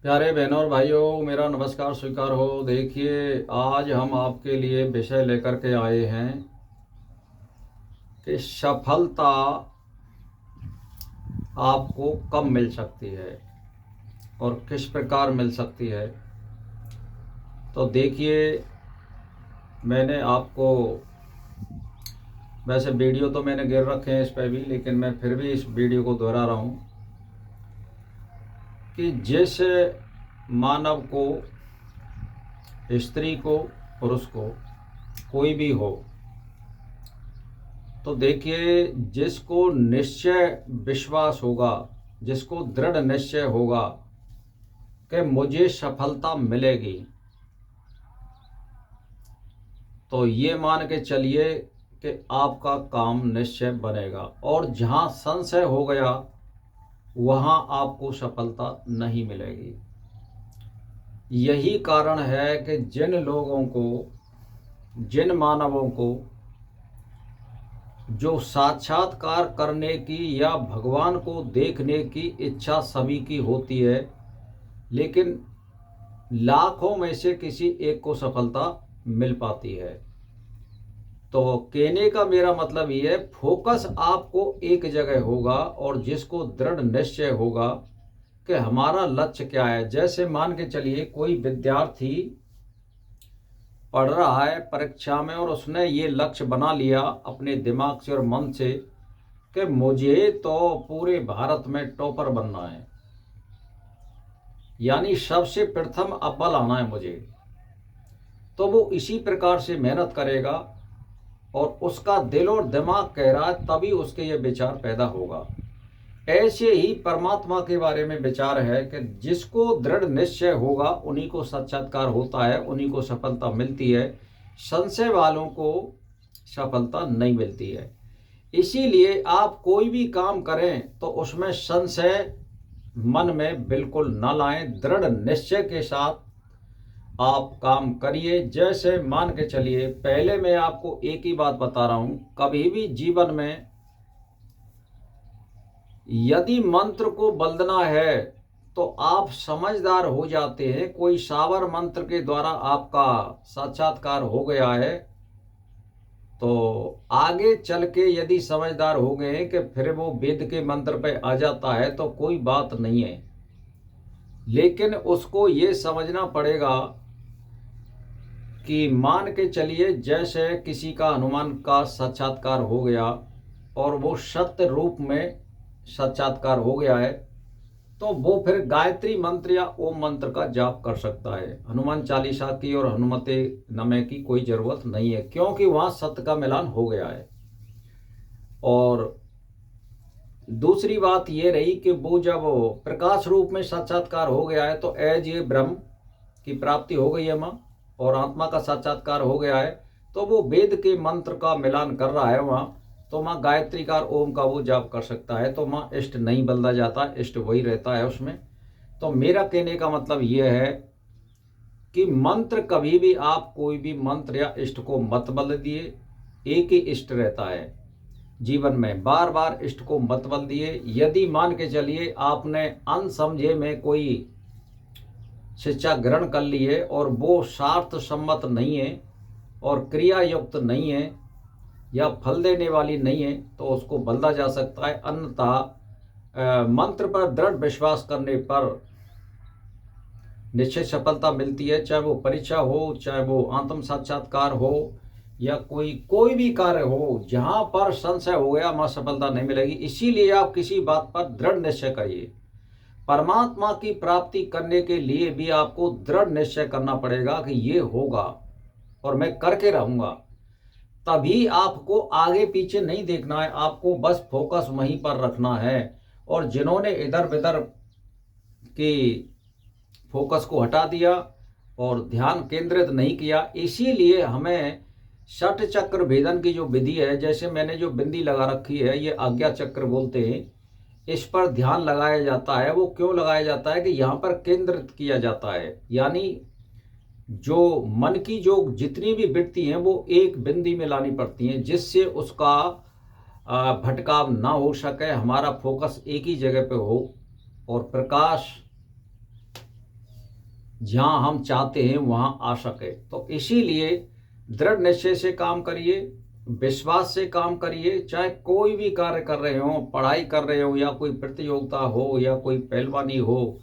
प्यारे बहनों और भाइयों, मेरा नमस्कार स्वीकार हो। देखिए, आज हम आपके लिए विषय लेकर के आए हैं कि सफलता आपको कब मिल सकती है और किस प्रकार मिल सकती है। तो देखिए, मैंने आपको वैसे वीडियो तो मैंने गिर रखे हैं इस पर भी, लेकिन मैं फिर भी इस वीडियो को दोहरा रहा हूँ कि जिस मानव को, स्त्री को, पुरुष को, कोई भी हो, तो देखिए, जिसको निश्चय विश्वास होगा, जिसको दृढ़ निश्चय होगा कि मुझे सफलता मिलेगी, तो ये मान के चलिए कि आपका काम निश्चय बनेगा। और जहाँ संशय हो गया वहाँ आपको सफलता नहीं मिलेगी। यही कारण है कि जिन लोगों को, जिन मानवों को जो साक्षात्कार करने की या भगवान को देखने की इच्छा सभी की होती है, लेकिन लाखों में से किसी एक को सफलता मिल पाती है। तो कहने का मेरा मतलब ये है, फोकस आपको एक जगह होगा और जिसको दृढ़ निश्चय होगा कि हमारा लक्ष्य क्या है। जैसे मान के चलिए, कोई विद्यार्थी पढ़ रहा है परीक्षा में और उसने ये लक्ष्य बना लिया अपने दिमाग से और मन से कि मुझे तो पूरे भारत में टॉपर बनना है, यानी सबसे प्रथम अव्वल आना है मुझे। तो वो इसी प्रकार से मेहनत करेगा और उसका दिल और दिमाग कह रहा है, तभी उसके ये विचार पैदा होगा। ऐसे ही परमात्मा के बारे में विचार है कि जिसको दृढ़ निश्चय होगा उन्हीं को साक्षात्कार होता है, उन्हीं को सफलता मिलती है। संशय वालों को सफलता नहीं मिलती है। इसीलिए आप कोई भी काम करें तो उसमें संशय मन में बिल्कुल न लाएं, दृढ़ निश्चय के साथ आप काम करिए। जैसे मान के चलिए, पहले मैं आपको एक ही बात बता रहा हूं, कभी भी जीवन में यदि मंत्र को बदलना है तो आप समझदार हो जाते हैं। कोई सावर मंत्र के द्वारा आपका साक्षात्कार हो गया है तो आगे चल के यदि समझदार हो गए हैं कि फिर वो वेद के मंत्र पे आ जाता है तो कोई बात नहीं है। लेकिन उसको ये समझना पड़ेगा कि मान के चलिए, जैसे किसी का हनुमान का साक्षात्कार हो गया और वो सत्य रूप में साक्षात्कार हो गया है, तो वो फिर गायत्री मंत्र या ओम मंत्र का जाप कर सकता है। हनुमान चालीसा की और हनुमते नमः की कोई जरूरत नहीं है, क्योंकि वहां सत्य का मिलान हो गया है। और दूसरी बात ये रही कि वो जब प्रकाश रूप में साक्षात्कार हो गया है तो एज ये ब्रह्म की प्राप्ति हो गई है माँ, और आत्मा का साक्षात्कार हो गया है, तो वो वेद के मंत्र का मिलान कर रहा है वहाँ, तो माँ गायत्री का ओम का वो जाप कर सकता है। तो माँ इष्ट नहीं बदला जाता, इष्ट वही रहता है उसमें। तो मेरा कहने का मतलब ये है कि मंत्र कभी भी, आप कोई भी मंत्र या इष्ट को मत बदल दिए। एक ही इष्ट रहता है जीवन में, बार बार इष्ट को मत बदल दिए। यदि मान के चलिए आपने अनसमझे में कोई शिक्षा ग्रहण कर ली है और वो स्वार्थ सम्मत नहीं है और क्रिया युक्त नहीं है या फल देने वाली नहीं है, तो उसको बदला जा सकता है। अन्यथा मंत्र पर दृढ़ विश्वास करने पर निश्चित सफलता मिलती है। चाहे वो परीक्षा हो, चाहे वो आत्म साक्षात्कार हो, या कोई भी कार्य हो, जहां पर संशय हो गया वहां सफलता नहीं मिलेगी। इसीलिए आप किसी बात पर दृढ़ निश्चय करिए। परमात्मा की प्राप्ति करने के लिए भी आपको दृढ़ निश्चय करना पड़ेगा कि ये होगा और मैं करके रहूंगा। तभी आपको आगे पीछे नहीं देखना है, आपको बस फोकस वहीं पर रखना है। और जिन्होंने इधर उधर की फोकस को हटा दिया और ध्यान केंद्रित नहीं किया, इसीलिए हमें षट चक्र भेदन की जो विधि है, जैसे मैंने जो बिंदी लगा रखी है, ये आज्ञा चक्र बोलते हैं, इस पर ध्यान लगाया जाता है। वो क्यों लगाया जाता है कि यहाँ पर केंद्रित किया जाता है, यानी जो मन की जो जितनी भी वृत्ति हैं वो एक बिंदी में लानी पड़ती हैं, जिससे उसका भटकाव ना हो सके, हमारा फोकस एक ही जगह पे हो और प्रकाश जहां हम चाहते हैं वहां आ सके। तो इसीलिए दृढ़ निश्चय से काम करिए, विश्वास से काम करिए। चाहे कोई भी कार्य कर रहे हो, पढ़ाई कर रहे हो, या कोई प्रतियोगिता हो, या कोई पहलवानी हो,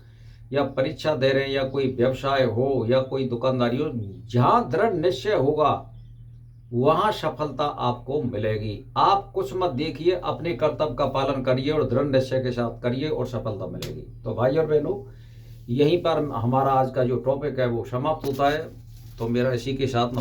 या परीक्षा दे रहे हैं, या कोई व्यवसाय हो, या कोई दुकानदारी हो, जहां दृढ़ निश्चय होगा वहां सफलता आपको मिलेगी। आप कुछ मत देखिए, अपने कर्तव्य का पालन करिए और दृढ़ निश्चय के साथ करिए और सफलता मिलेगी। तो भाई और बहनों, यहीं पर हमारा आज का जो टॉपिक है वो समाप्त होता है। तो मेरा इसी के साथ